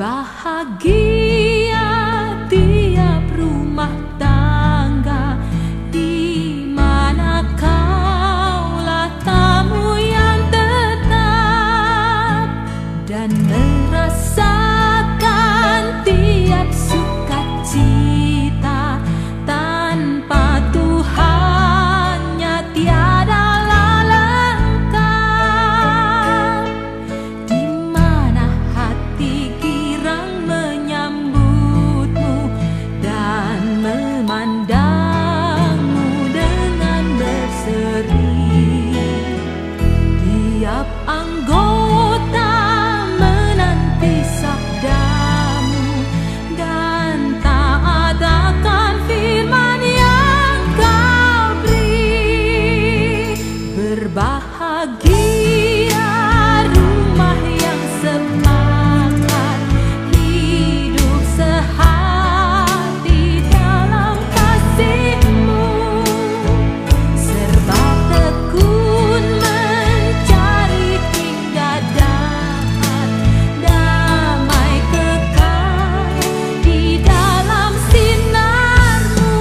Berbahagia tiap rumah tangga di mana kaulah tamu yang tetap dan merasakan tiap sukacita. Tanpa Tuhannya tiadalah lengkap. Di mana hati girang menyambutmu dan memandangmu dengan berseri. Tiap anggota menanti sabdamu dan taat akan firman yang kau beri. Berbahagia rumah yang sepakat, hidup sehati dalam kasih-Mu, serba tekun mencari hingga dapat damai kekal di dalam sinar-Mu.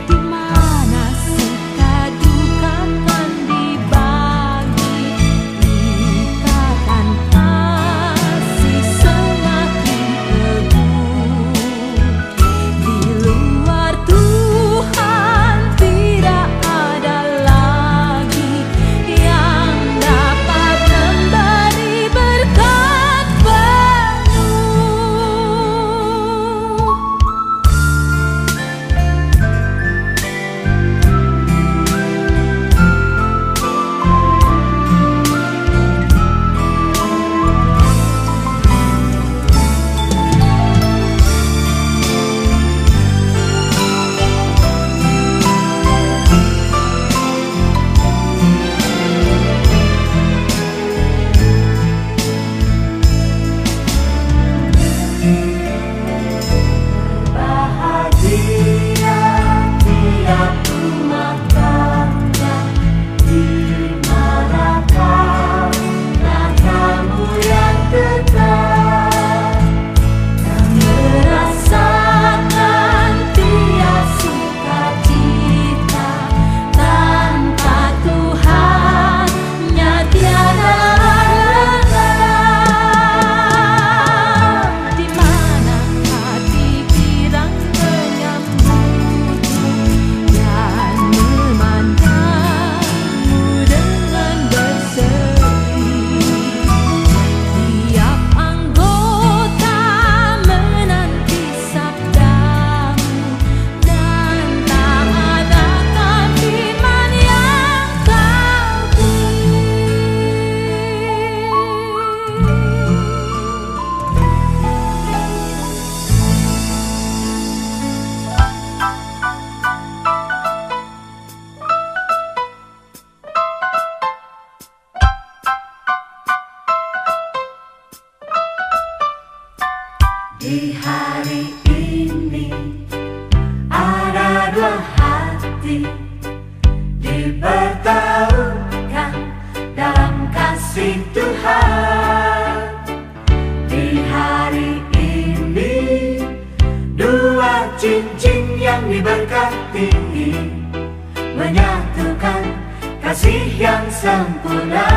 Di mana suka duka kan dibagi, ikatan kasih semakin teguh. Di luar Tuhan tidak ada lagi yang dapat memberi berkat penuh. Bahagia tiap rumah tangga di mana kaulah tamu yang tetap dan merasakan tiap sukacita. Tanpa Tuhannya tiada lengkap. Di mana hati girang menyambutmu dan memandangmu dengan berseri. Tiap anggota menanti sabdamu dan taat akan firman yang kau beri. Di hari ini ada dua hati dipertemukan dalam kasih Tuhan. Di hari ini dua cincin yang diberkati menyatukan kasih yang sempurna.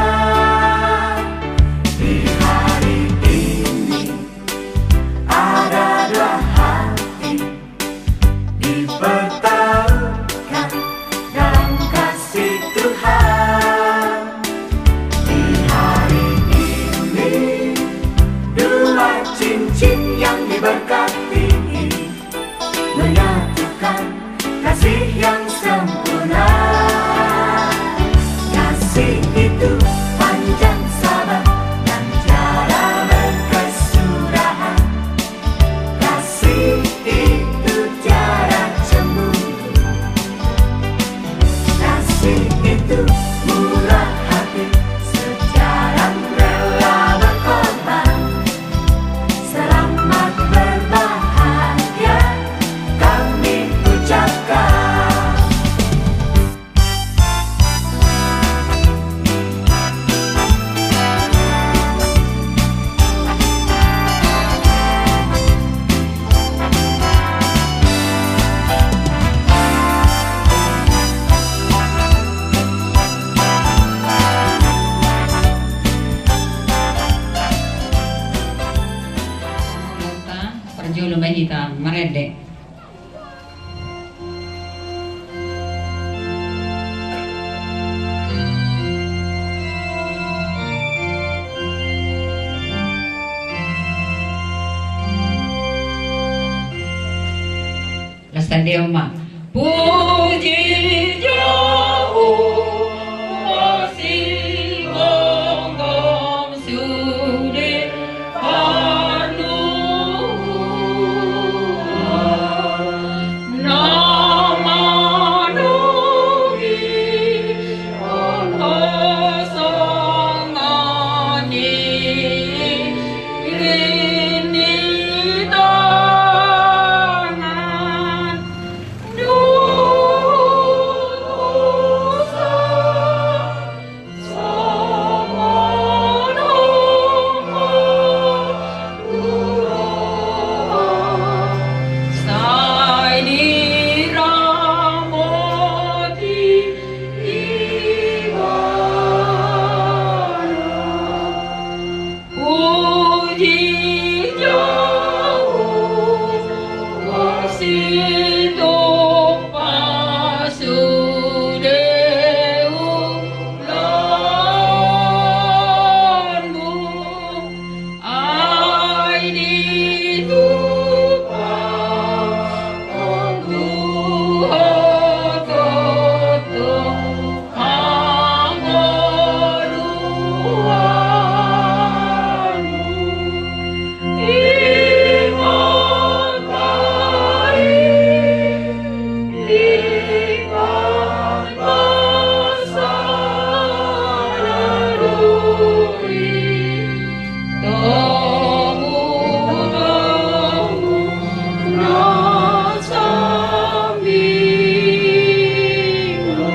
Di hari ini ada dua hati dipertemukan dalam kasih Tuhan. Di hari ini dua cincin yang diberkati menyatukan kasih yang sempurna. Kasih itu julo mahita marede. Lastandeoma. Puji Jehovah si gonggong sude panuh nama nugi kosongani ini tangan dosa sai diramoti ibana. Puji Jehovah situ pasudeu lanmu ai ditupa onduhototo angoduanu iman baik iman masalaruri tomu nasambimo.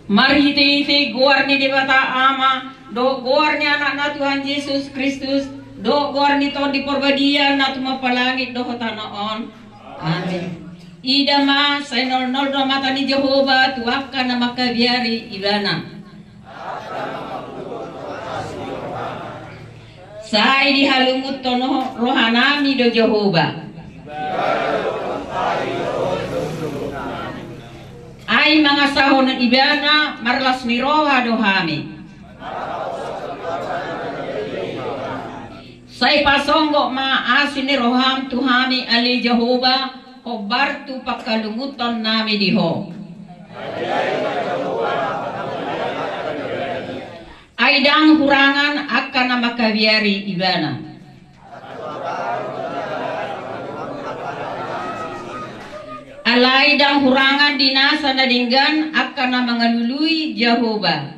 Mari iti guarni di bata ama, do guarni anak na Tuhan Yesus Kristus, do guarni ton di perbadian na tumapalangit do hotanoon. Amin. Ida ma sa nol do mata ni Jehova tuwaka na makabiari ibana. Sai di halumut tono rohanami do Jehova. Ay mga sahon ng ibana marlas ni roha dohami. Say pasonggo maasin ni roham tuhami ali Jehova hobar tu pakalunguton nami diho. Ay dang hurangan akan na makabiari ibana. Alay dang hurangan dinasa na dinggan akan na mangalului Jehova.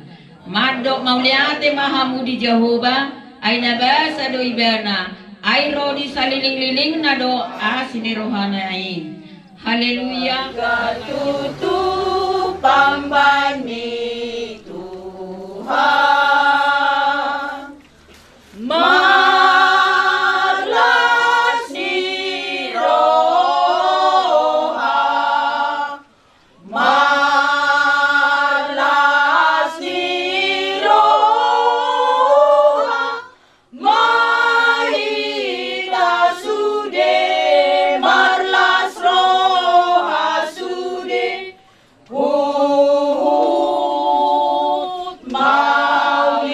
Madok mauliate mahamudi Jehova ay nabasa do ibana ay rodi saliling-liling na do asinirohana ay. Haleluya. Katutup pambani Tuhan malas ni roha malas ni roha mahita sude marlas roha sude puhut mauliate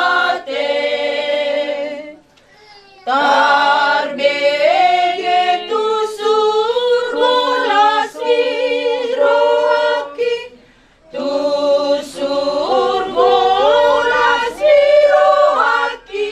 mauliate tarbege tu surgolas viroaki tu surgolas viroaki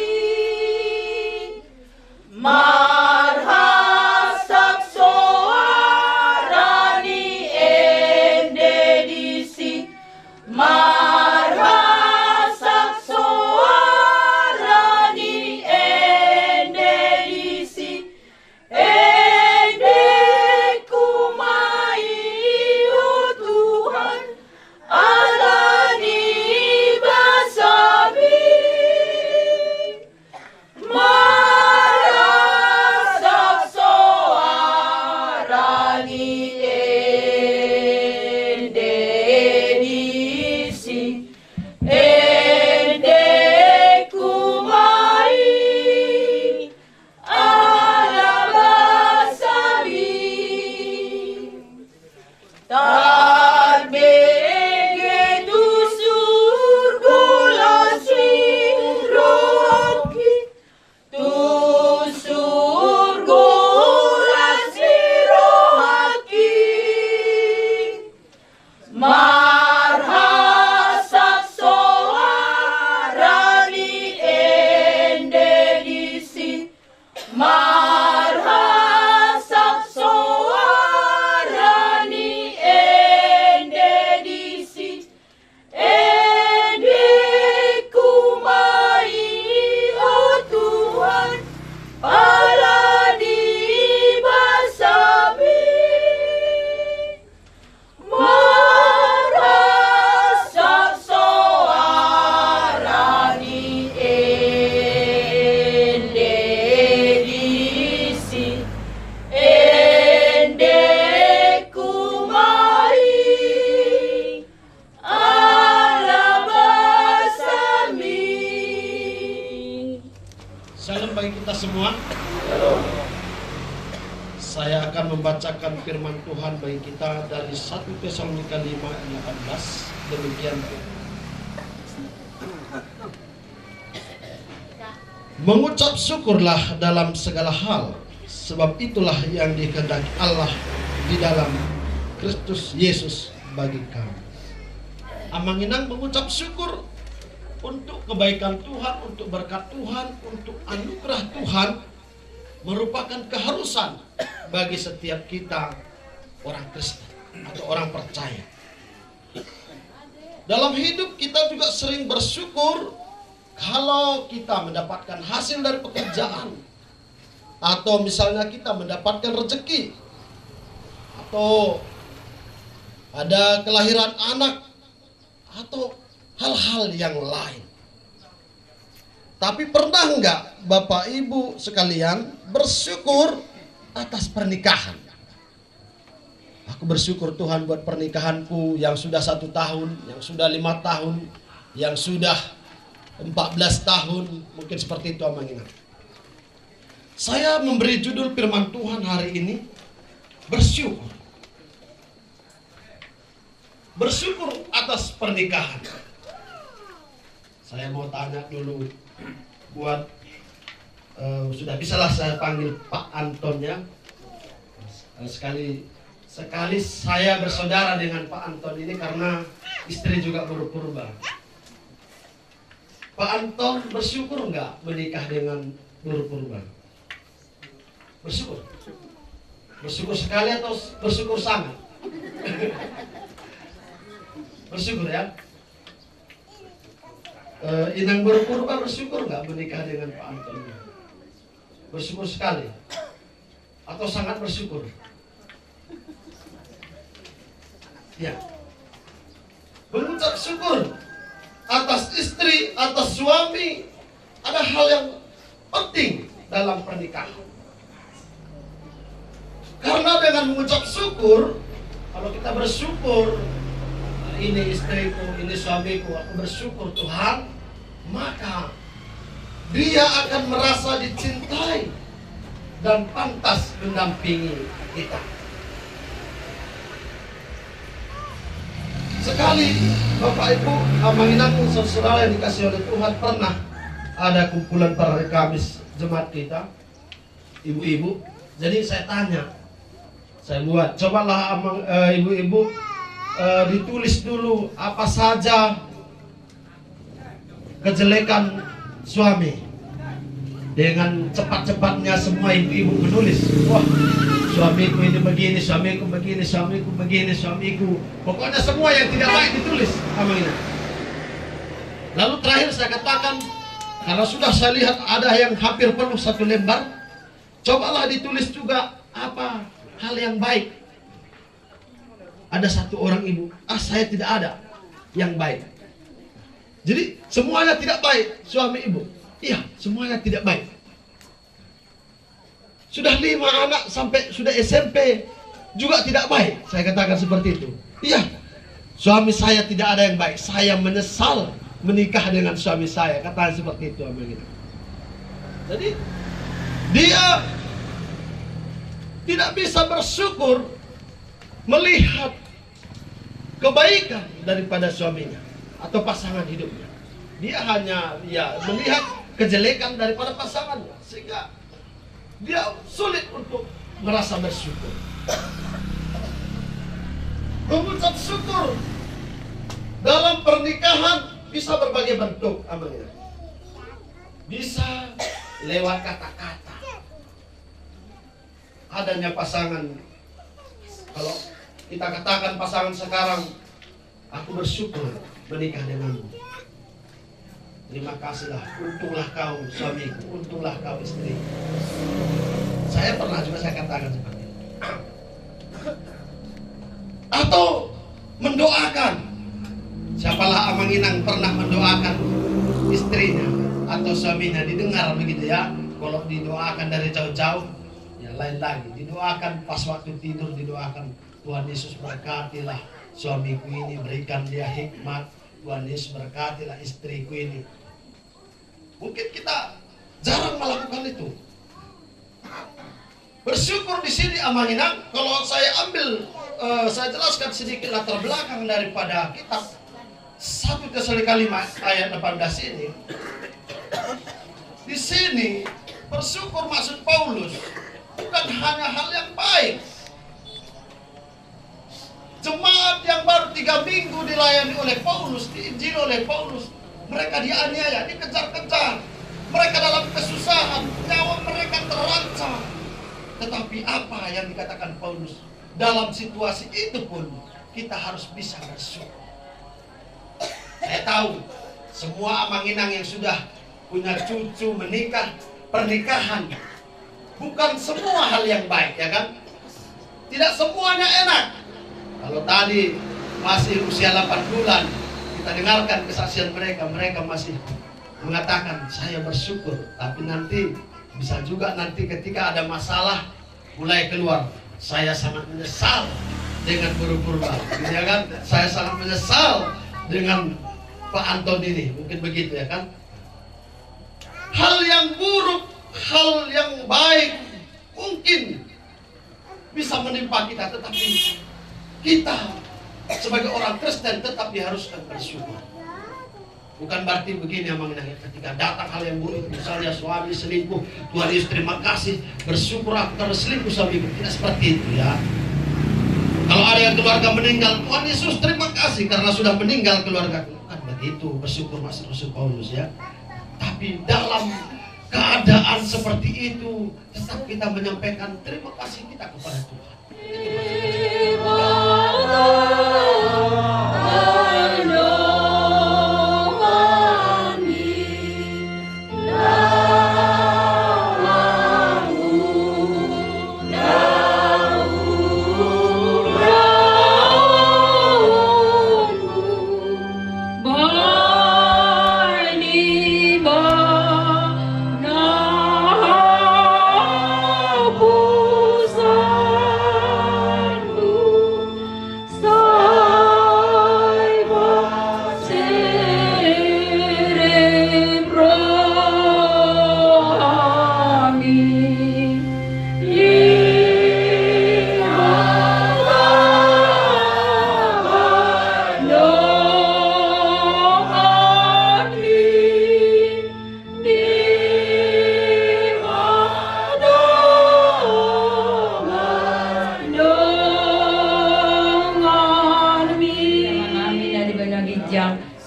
Salam bagi kita semua. Saya akan membacakan firman Tuhan bagi kita dari 1 Tesalonika 5 ayat 18. Demikian. Mengucap syukurlah dalam segala hal, sebab itulah yang dikehendaki Allah di dalam Kristus Yesus bagi kami. Amanginang mengucap syukur untuk kebaikan Tuhan, untuk berkat Tuhan, untuk anugerah Tuhan merupakan keharusan bagi setiap kita orang Kristen atau orang percaya. Dalam hidup kita juga sering bersyukur kalau kita mendapatkan hasil dari pekerjaan, atau misalnya kita mendapatkan rezeki, atau ada kelahiran anak, atau hal-hal yang lain. Tapi pernah enggak Bapak Ibu sekalian bersyukur atas pernikahan? Aku bersyukur Tuhan buat pernikahanku yang sudah 1 tahun, yang sudah 5 tahun, yang sudah 14 tahun, mungkin seperti itu amanginang. Saya memberi judul firman Tuhan hari ini, bersyukur. Bersyukur atas pernikahan. Saya mau tanya dulu buat sudah bisalah saya panggil Pak Anton ya. Sekali saya bersaudara dengan Pak Anton ini karena istri juga baru purba. Pak Anton bersyukur enggak menikah dengan Nur Purba? Bersyukur? Bersyukur sekali atau bersyukur sangat? Bersyukur ya. Inang Nur Purba bersyukur enggak menikah dengan Pak Anton? Bersyukur sekali atau sangat bersyukur? Ya. Mengucap syukur atas istri, atas suami, ada hal yang penting dalam pernikahan. Karena dengan mengucap syukur, kalau kita bersyukur, ini istriku, ini suamiku, aku bersyukur Tuhan, maka dia akan merasa dicintai dan pantas mendampingi kita. Sekali Bapak Ibu, amanginang saudara yang dikasih oleh Tuhan, pernah ada kumpulan para hari Kamis jemaat kita, ibu-ibu. Jadi saya tanya, saya buat, cobalah ibu-ibu ditulis dulu apa saja kejelekan suami. Dengan cepat-cepatnya semua ibu-ibu menulis, wah suamiku ini begini, suamiku begini, suamiku begini, suamiku. Pokoknya semua yang tidak baik ditulis. Amin. Lalu terakhir saya katakan, karena sudah saya lihat ada yang hampir penuh 1 lembar, cobalah ditulis juga apa hal yang baik. Ada 1 orang ibu, saya tidak ada yang baik. Jadi semuanya tidak baik suami ibu. Iya, semuanya tidak baik. Sudah 5 anak sampai sudah SMP juga tidak baik. Saya katakan seperti itu. Iya, suami saya tidak ada yang baik. Saya menyesal menikah dengan suami saya. Katakan seperti itu. Jadi dia tidak bisa bersyukur melihat kebaikan daripada suaminya atau pasangan hidupnya. Dia hanya melihat kejelekan daripada pasangannya, sehingga dia sulit untuk merasa bersyukur. Mengucap syukur dalam pernikahan bisa berbagai bentuk, amin. Bisa lewat kata-kata. Adanya pasangan, kalau kita katakan pasangan sekarang, aku bersyukur menikah denganmu. Terima kasihlah, untunglah kau suamiku, untunglah kau istri. Saya pernah juga saya katakan seperti itu. Atau mendoakan. Siapalah amanginang pernah mendoakan istrinya atau suaminya, didengar begitu ya. Kalau didoakan dari jauh-jauh, ya lain lagi. Didoakan pas waktu tidur, didoakan Tuhan Yesus berkatilah suamiku ini, berikan dia hikmat. Tuhan Yesus berkatilah istriku ini. Mungkin kita jarang melakukan itu. Bersyukur di sini Amanginang, kalau saya ambil, saya jelaskan sedikit latar belakang daripada kitab 1 Tesalonika 5 ayat 18 ini. Di sini bersyukur maksud Paulus bukan hanya hal yang baik. Jemaat yang baru 3 minggu dilayani oleh Paulus, diinjili oleh Paulus, mereka dianiaya, dikejar-kejar, mereka dalam kesusahan, nyawa mereka terancam. Tetapi apa yang dikatakan Paulus? Dalam situasi itu pun kita harus bisa bersyukur. Saya tahu semua Amanginang yang sudah punya cucu menikah, pernikahan bukan semua hal yang baik, ya kan? Tidak semuanya enak. Kalau tadi masih usia 8 bulan, kita dengarkan kesaksian mereka, mereka masih mengatakan saya bersyukur. Tapi nanti bisa juga nanti ketika ada masalah mulai keluar, saya sangat menyesal dengan Guru Purba, ya kan? Saya sangat menyesal dengan Pak Anton ini, mungkin begitu, ya kan? Hal yang buruk, hal yang baik mungkin bisa menimpa kita, tetapi kita sebagai orang Kristen tetap diharuskan bersyukur. Bukan berarti begini Amanginang, ketika datang hal yang buruk, misalnya suami selingkuh, Tuhan Yesus terima kasih, bersyukur aku karena selingkuh suamiku. Tidak seperti itu, ya. Kalau ada yang keluarga meninggal, Tuhan Yesus terima kasih karena sudah meninggal keluarga. Bukan begitu bersyukur maksud Rasul Paulus, ya. Tapi dalam keadaan seperti itu tetap kita menyampaikan terima kasih kita kepada Tuhan.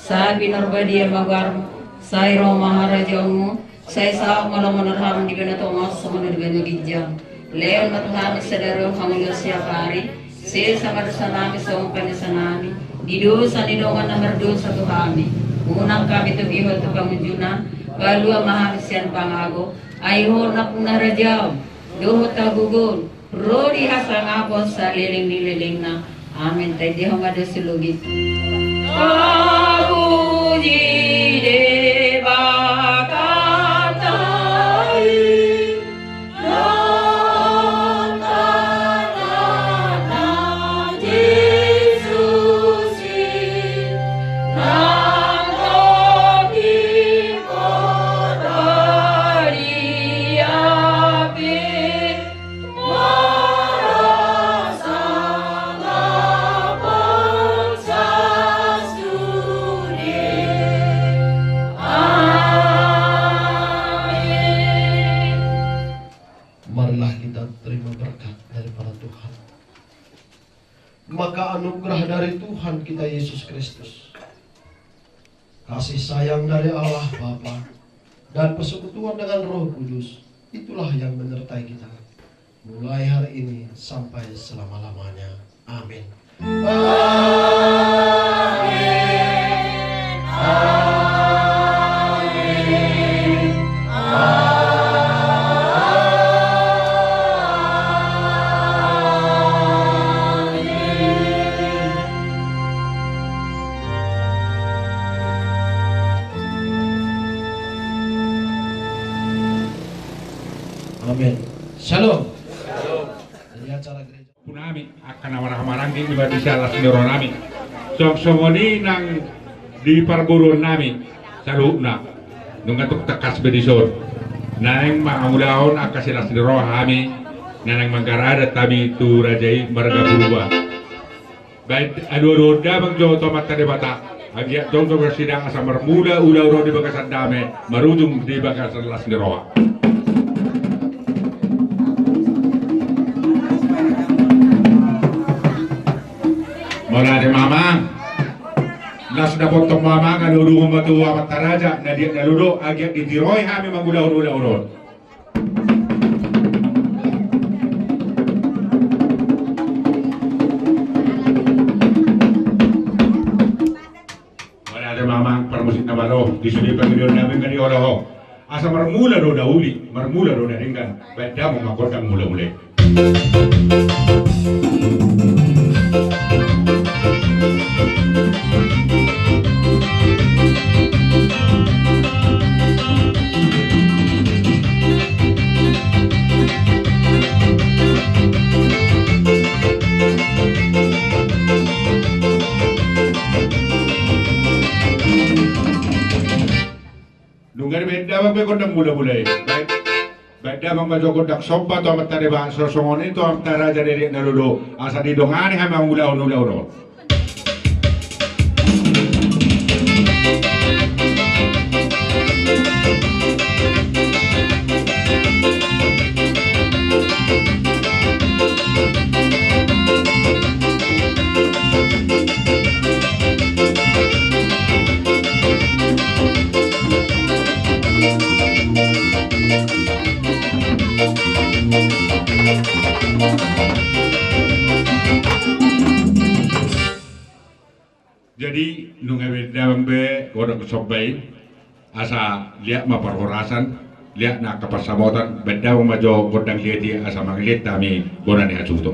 Sabi Norbadia Magar, Sai Roma Maharajamu, Sai Sa Malamanarham di Benatomas, Samana di Benagijam, Leon Matuhami Sadaro Hamulyo Siapari, Se Samadasanami Sampanisanami, Dido Sanidongan nomor 2 satu kami, unang kami tu bihol tu pamujuna, Balua Mahamisian Pangago, Aiho Napuna Rajam, Doho Tagugun, Rodi Hasang Apon sa liling na, amin tayo di hong ada silugit. Puji Deva Katai, Nana Yesus, Nana Kodari Ape, Marasanga Bangsa Studi. Marilah kita terima berkat daripada Tuhan. Maka anugerah dari Tuhan kita Yesus Kristus, kasih sayang dari Allah Bapa, dan persekutuan dengan Roh Kudus, itulah yang menyertai kita mulai hari ini sampai selama-lamanya. Amin. Amin. Shalom. Dari acara gereja Punami akan amarah-amarang di ibadah salah sendiri nami. Somsomoni nang di perguruan nami salubna nung atuk tekas bedison. Naeng maangulahon akasilas ni roh kami nanang manggarada kami tu rajai marga berubah. Baik adu damang jo tomat tadi bata. Agia jong bersidang asa mermula ulah uro di bakasan dame marujung di bakasan las ni roh. Mula di mamang nas dapat tong mamang aludu membantu amat taraja nadia naludo agiat ditiroi kami mangulah-ulah-ulah. Mula di mamang permusik na balo disudi pagilion namin kani oroho asa marmula do dauli marmula do naringgan baik damo makodang mula-mula. Nunggar beda bang bekodang mula-mula. Baik beda bang bajo kodak sompa to amat tare bang sosongon itu amat tara jadi naludo asa didongani hama ulah-ulah. Jadi nungawe dawang be orang kesobai asa lihat ma perhorasan lihat nak kepersabotan bedawang majo godang liati asa mangilit kami bonani acuto.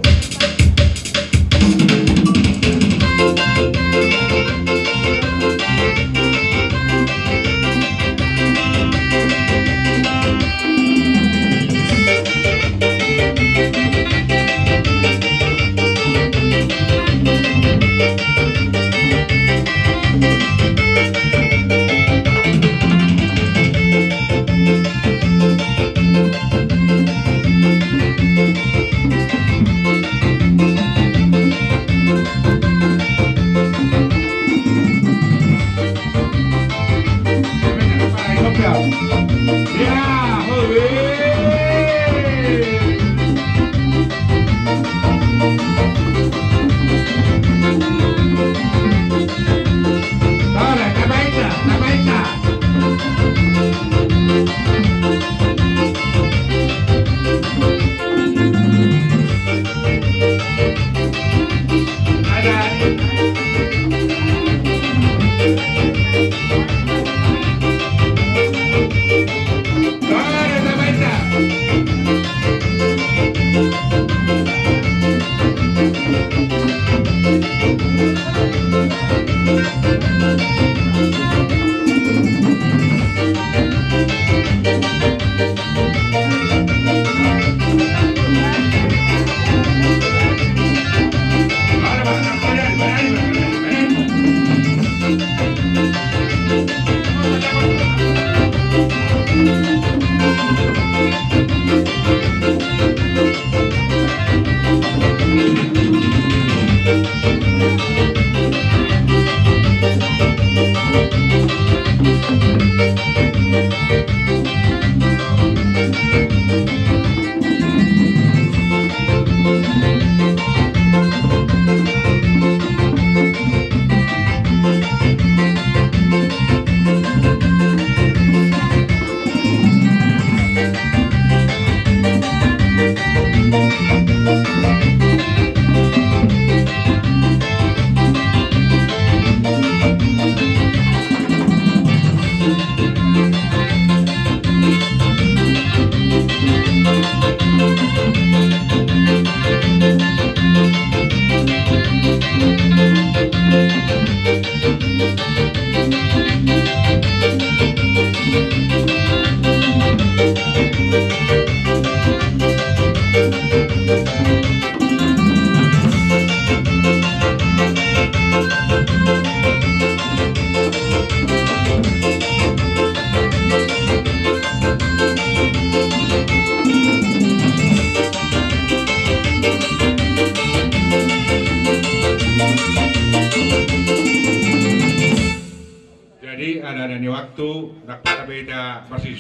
waktu nak beda masih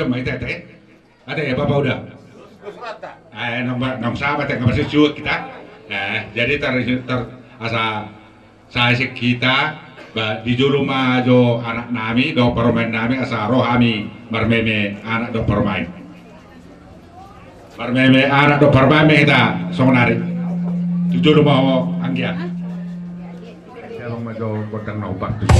mai teh. Ada ya Bapak udah? Nomor sahabat yang masih kita. Jadi asa saya kita di rumah jo anak nami do permain nami asa rohami marmeme anak do permain. Marmeme anak do permain kita sonari. Di rumah anggia. Saya mau jo kodang naubak tu.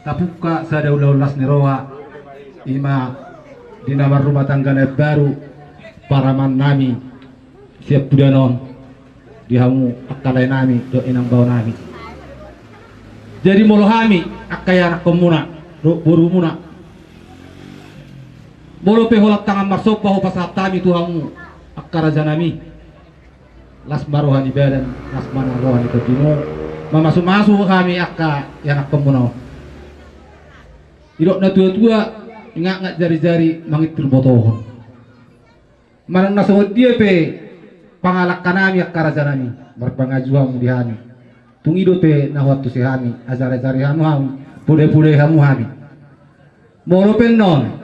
Tapuka sa daulas ni Roa ima di nama rumah tangga baru paraman nami siap tudanon dihamu akalai nami do inang bau nami jadi molo hami akaya anak komuna do buru muna molo peholak tangan marsopa ho pasat tami tuhamu akaraja nami las marohani badan las mana rohani kepino mamasu-masu kami akka anak komuna idok na tua-tua ngak jari-jari mangitur botohon manang nasawad dia pe pangalak kanami akaraja nami berpangajuang di hami tungido pe nawat tu si hami azare-zare hamu hami pude-pude hamu hami moro pennon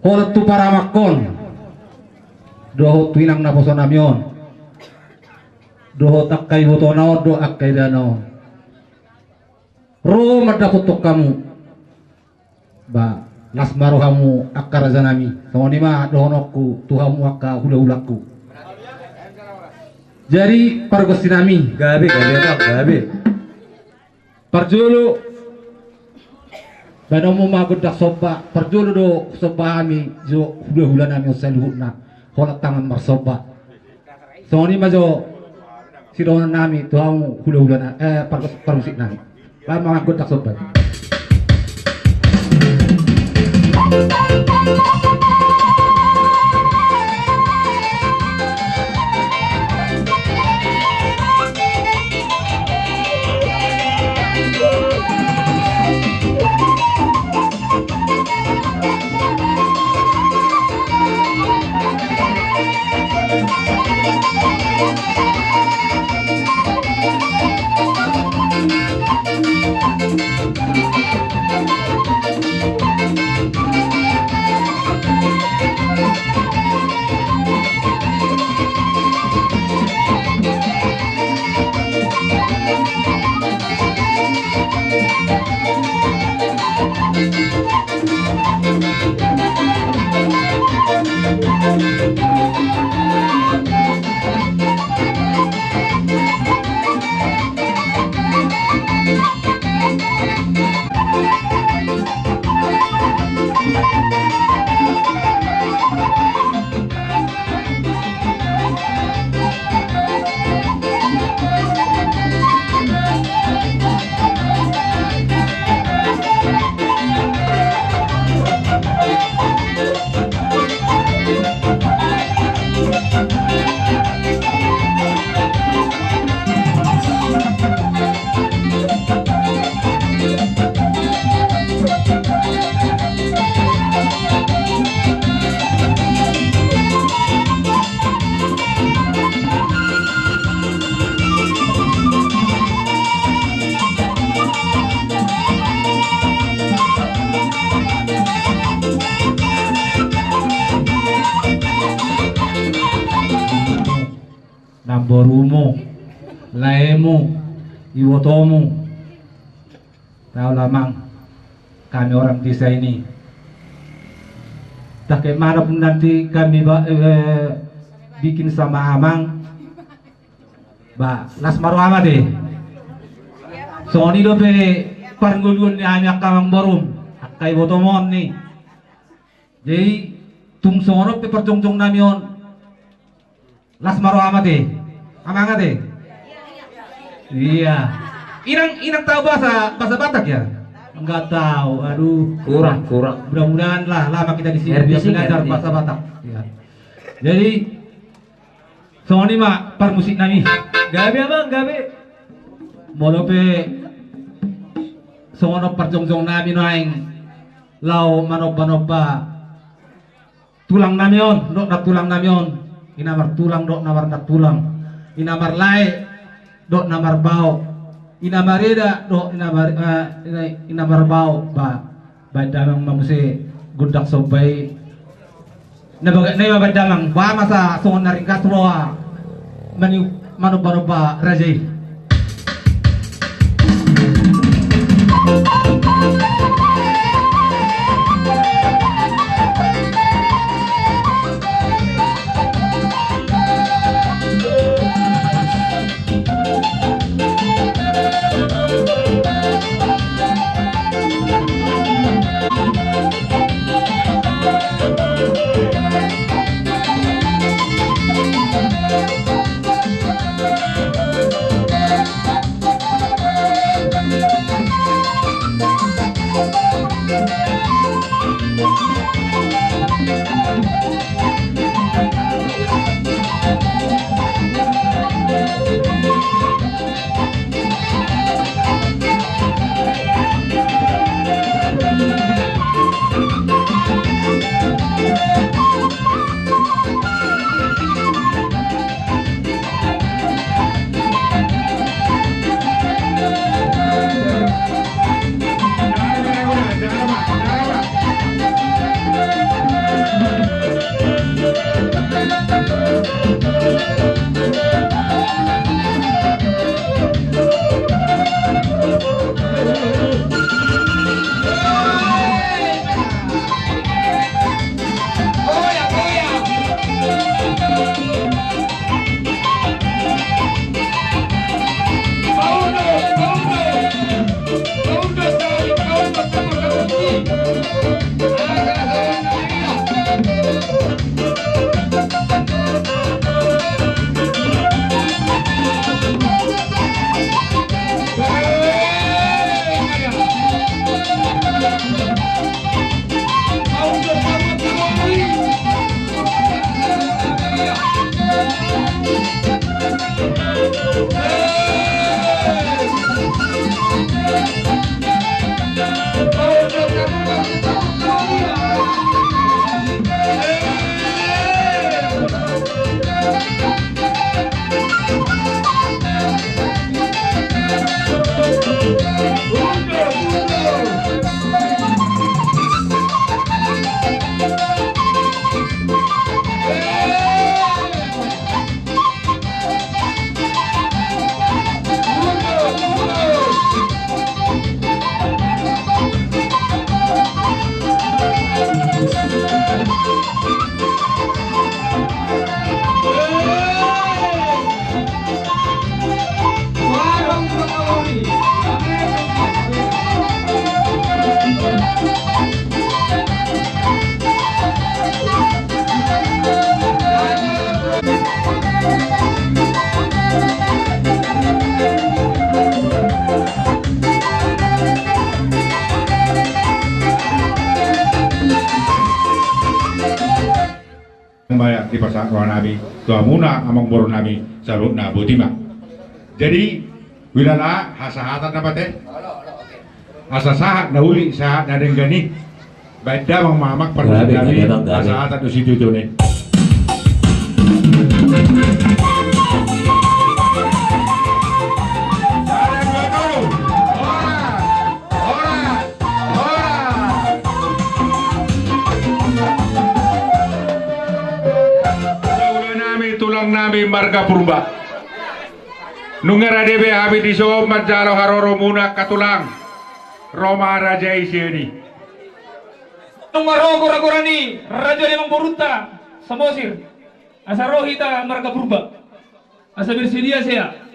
holat tu para makon doho tuinang na poso namion doho takkay hoto naon do akkay danaon ro madakutok kamu ba las maro hamu akaraja nami tawani ma dohonokku tuhamu akka hula-hulaku jadi pargosti nami gabe parjolo banomo magodak soba parjolo do soba ami jo hula-hula nami osaluhutna holat tangan marsoba tawani ma jo sidonan nami tuhamu hula-hula pargosti nami ba magodak soba borumo, laemo, iwotomo. Tahu lamang kami orang desa ini. Tak kayak mana pun nanti kami bikin sama amang, las maru ama deh. Soalnya dope parngulun ni hanya kamang borum, kay botomon ni. Jadi tung sono pe percongcong namion, las maru ama deh, amang deh. Iya. Inang tahu bahasa Batak ya? Enggak tahu. Aduh, kurang. Mudah-mudahan lah lama kita di sini dia belajar bahasa Batak. Ya. Jadi soalnya mah par musik nami. Gabe abang, gabe. Molope sono perjongjong nami naing lau manoba tulang namion, dok na tulang namion. Inamar tulang dok namar na tulang. Inamar lai dok namar bau. Inamareda do inamar bau ba damang mamuse gudak sobay na badamang ba masa songon na ring katloa manu ba rajay. Banyak di pasang kawan nabi tua muna amang boron nabi salut na butima. Jadi wilala hasahatan apa teh? Asasahat na uli sahat na denggani. Beda mang mamak perlu nabi hasahatan tu situ tu nih. Tulang nami marga purba Nungara debe habi di so majalo haroro muna katulang. Roma Raja Isyeni. Maro gora-gorani Raja Limang Boruta Samosir asa rohita marga purba asa bersedia saya.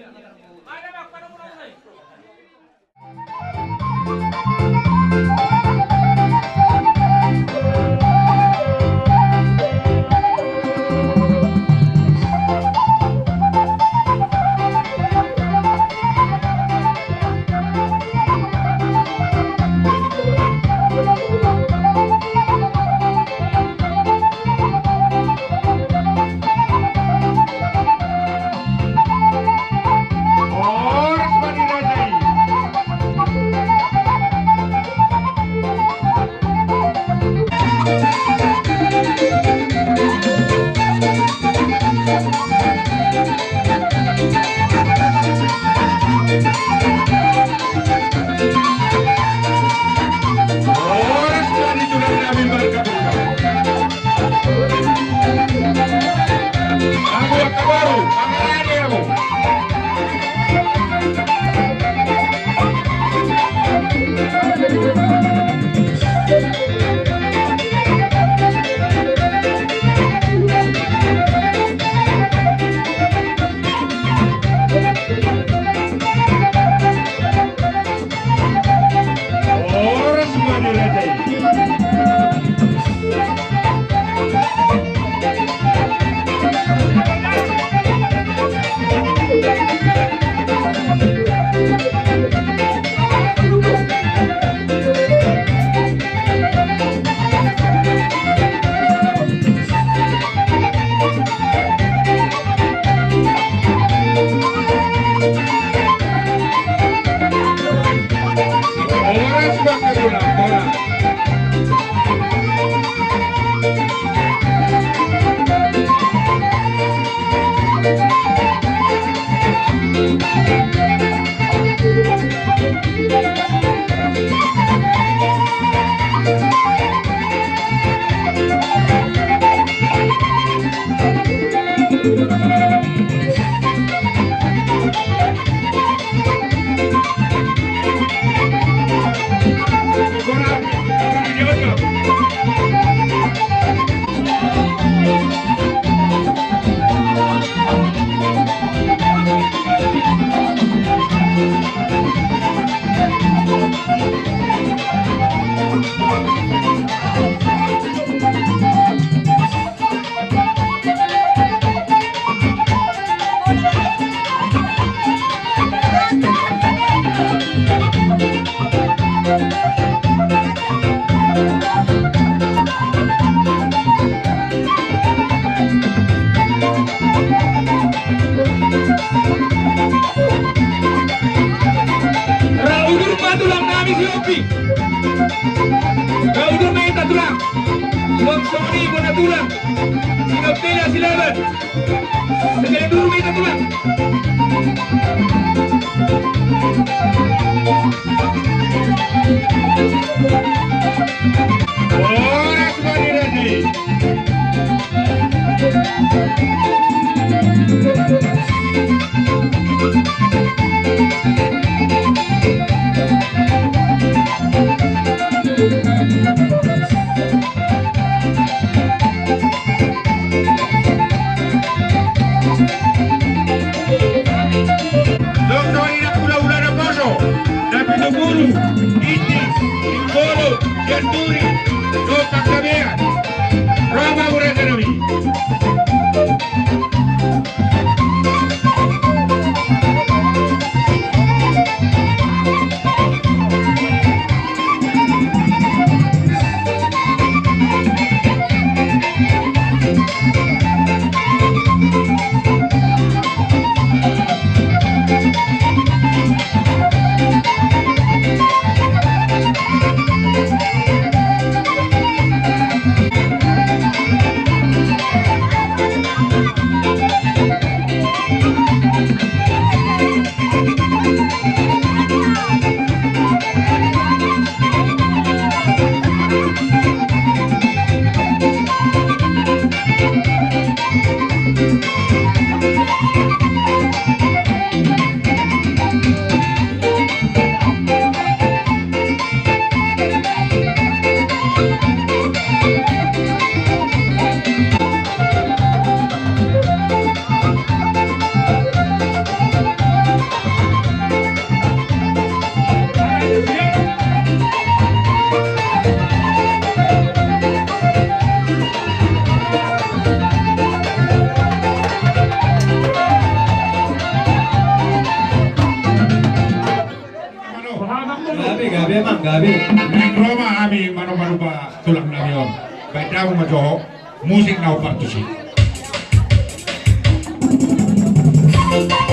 Gabi emang gabi. Neng Roma kami manupa tulang nami om. Baik daw majoho musik na upartusi.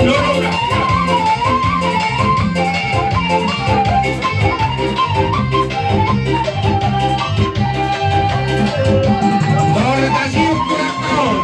Loro ka. Ahora casi un corazón.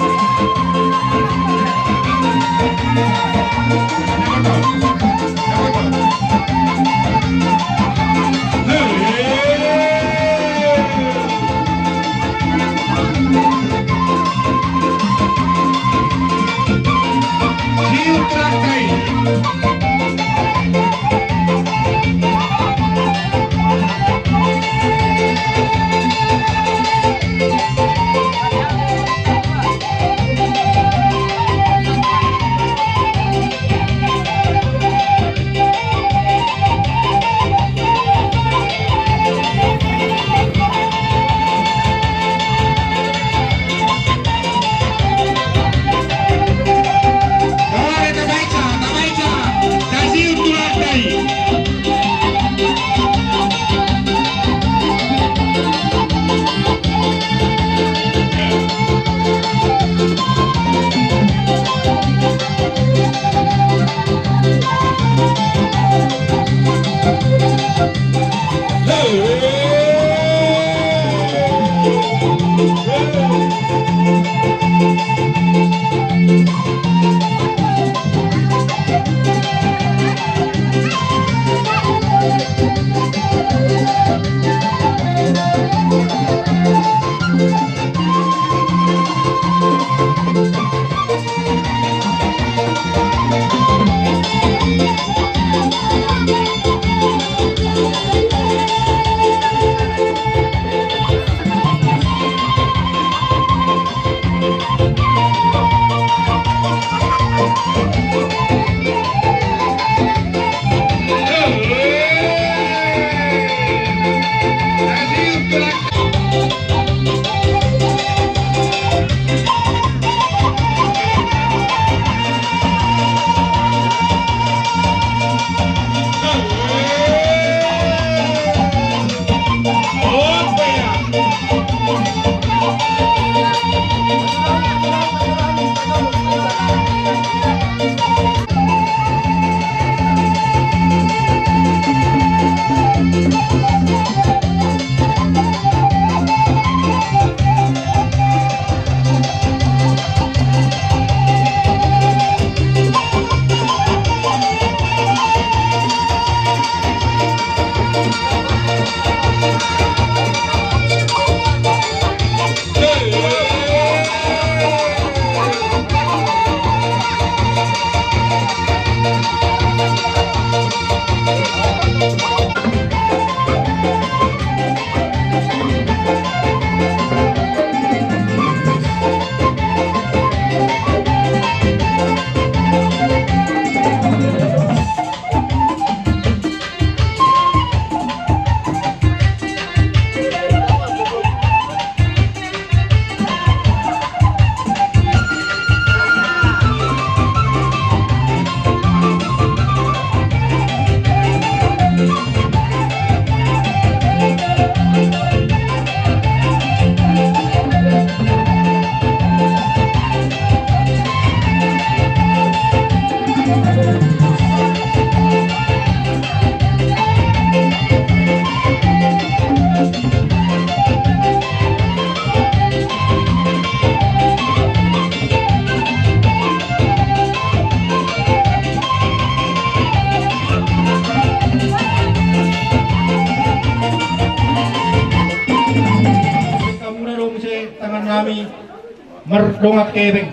Merdongak kebeng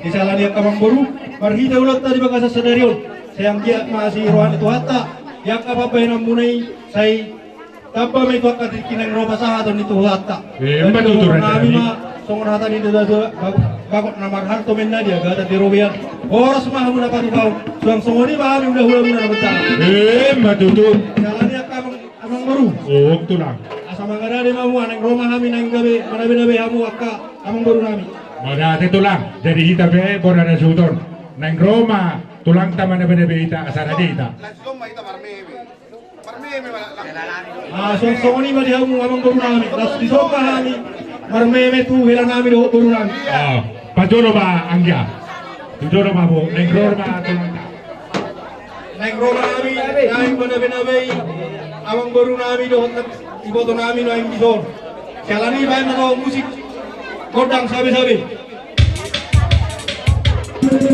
di salah dia kamang baru marhita ulat tadi bagasa senarion sayang giat masih rohan itu hatta yang apa yang munai saya tanpa may bakat kinang roba sa haton itu hatta matuturan nami ma songon hata ni dada bakot na marharto men na dia gata di robian oras mah muna patukaw suang songoni ba kami udah hula muna na bencana matutun salah dia kamang baru itu lang asa mangada di mamu aneng roma kami nang gabe manabe hamu akka kamang baru nami Modate tulang, jadi kita be boda na suton. Nang Roma, tulang taman na be ita asara di ita. Song-song ini dia ngomong baru nami, las disoka nami, marmeme tu hela nami do baru nami. Pajoro ba angya? Pajoro ba mo? Nengror ba tulanta? Nengror nami, naing benabe awang baru nami do iboto nami no yang bison. Jalani bae na musik kodang sabi-sabi. Thank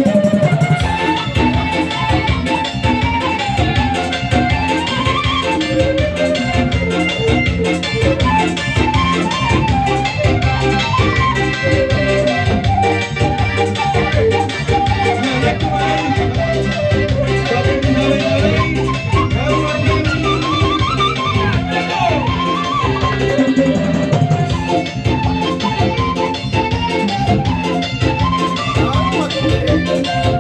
you.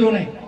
tunai.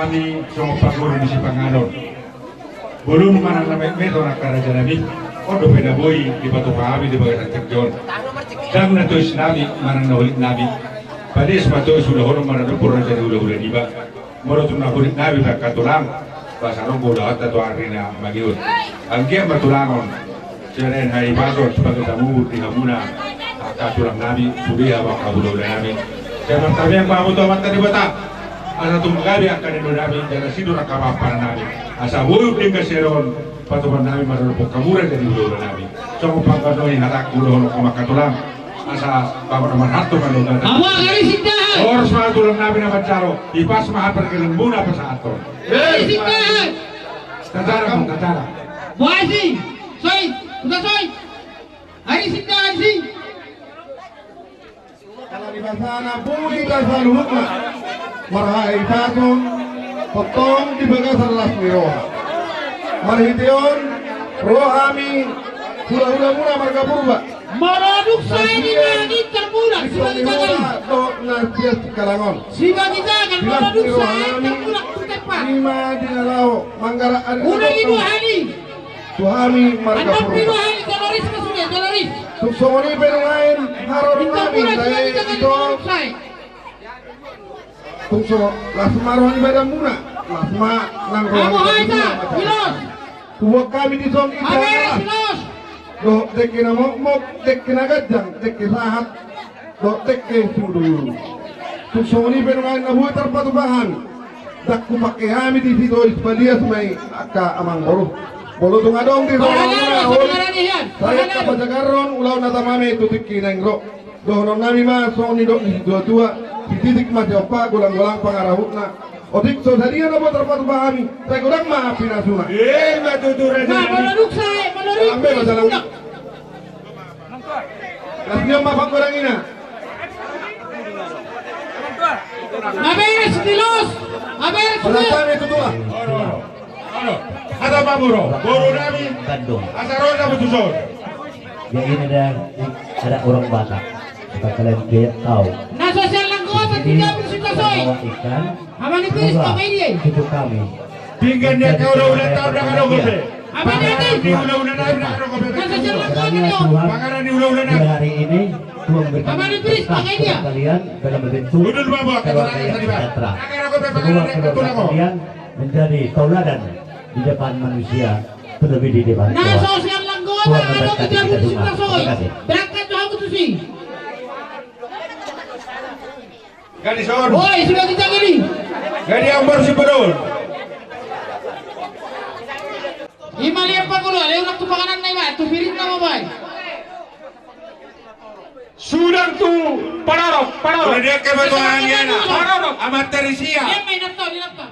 kami sama paguro di si Panganon. Belum mana namanya meto nak kerajaan kami. Odo peda boy di batu kami di bagian tekjon. Dan na tois nabi mana nahulit nabi. Pada sepatu sudah orang mana dapur raja udah diba. Moro tu nahulit nabi tak katulang. Pasarong bodoh atau arina magiun. Angkia bertulangon. Selain hari pasor sebagai tamu di Hamuna. Katulang nabi sudah apa udah nabi. Jangan kami yang bawa tu mata di bata. Asa tunggabi akan Indo nabi jangan sidur akam apa nabi. Asa boyu tinggal seron patuhan nabi marupok kamura jadi udah nabi. Coba pangkatoi harak udah kamakatulang. Asa bawa nomor satu kan udah. Awak garis sindahan. Orang semua tulang nabi nama caro. Ipas maha perkelan buna pesaaton. Garis sindahan. Tatara. Buasi. Soy. Sudah soy. Garis sindahan sih. Kalau di sana puli kasaluhutna marhai tatun potong di bagasan las miroha marhition rohami hula muna marga purba Maraduk saya di nadi termulak Islam miroha do nasias kalangon Siba kita akan maraduk saya termulak tutepan. lima dinalau manggara ada Unang ibu hari. suami marga Anak ibu purba hari koloris kesudah koloris. tuksoni penungain haron Kita nabi pula saya kita akan itu maraduk saya. tungso lasma rohani badan muna lasma nang Kamu rohani haita. Hilos. Kuwak kami di zon Haberes ita hilos. do tekke na mok tekke na gajang tekke sahat do tekke suduyuru tuksoni penungain na buhay terpatubahan dakku pakai kami di situ isbalias may aka amang bolo tung adong di Bahala zon na sa pangalan niyan. saya Bahala. kapajagaron ulaw na tamame tutik kinengro dohonon nami ma so ni do ni dua titik ma opa gulang-gulang pangarahut na odik so sadia na buat terpatu bahami saya kurang ma pinasuna Matuturan Nah, maraduk saya. Maraduk. ambil masalah kasnya ma pangkurang ina Haberes hilos. Haberes pada hilos. kami itu tua Ada apa buro? Buro nabi. Bandung. Asaron na betuson. Ya ini ada orang Batak. Supaya kalian tahu. Nah, sosial langkota tidak bersita soy. Bawa ikan. Aman itu pakai dia. Itu kami. Tinggal dia kau udah tahu dah kalau gobe. Aman Di itu. ulah-ulah nabi dah kalau gobe. Nah, sosial langkota Kiranya itu. Tuhan Pangaran di ulah-ulah pada nabi. hari ini Tuhan memberikan Aman itu, berkah pakai dia. kepada kalian dalam bentuk Udah bawa ke keluarga tadi yang tadi. sejahtera. Agar aku Semua pangaran dia keluarga ketulago. kalian menjadi tauladan di depan manusia, terlebih di depan Nah, Tuhan. sosial langkota Tuhan ada memberkati tidak kita bersita semua. soy. Terima kasih. Berangkat tuh aku tuh sih. Gadis on. Woi, sudah kita gini. Gadis yang baru si bedul. Imali apa kulo? Lewat tuh pakanan naik pak. Tuh piring nama baik. Sudah tu Pararok. Udah dia ke batu angin. Pararok. Amat terisia. Dia main nafta, di nafta.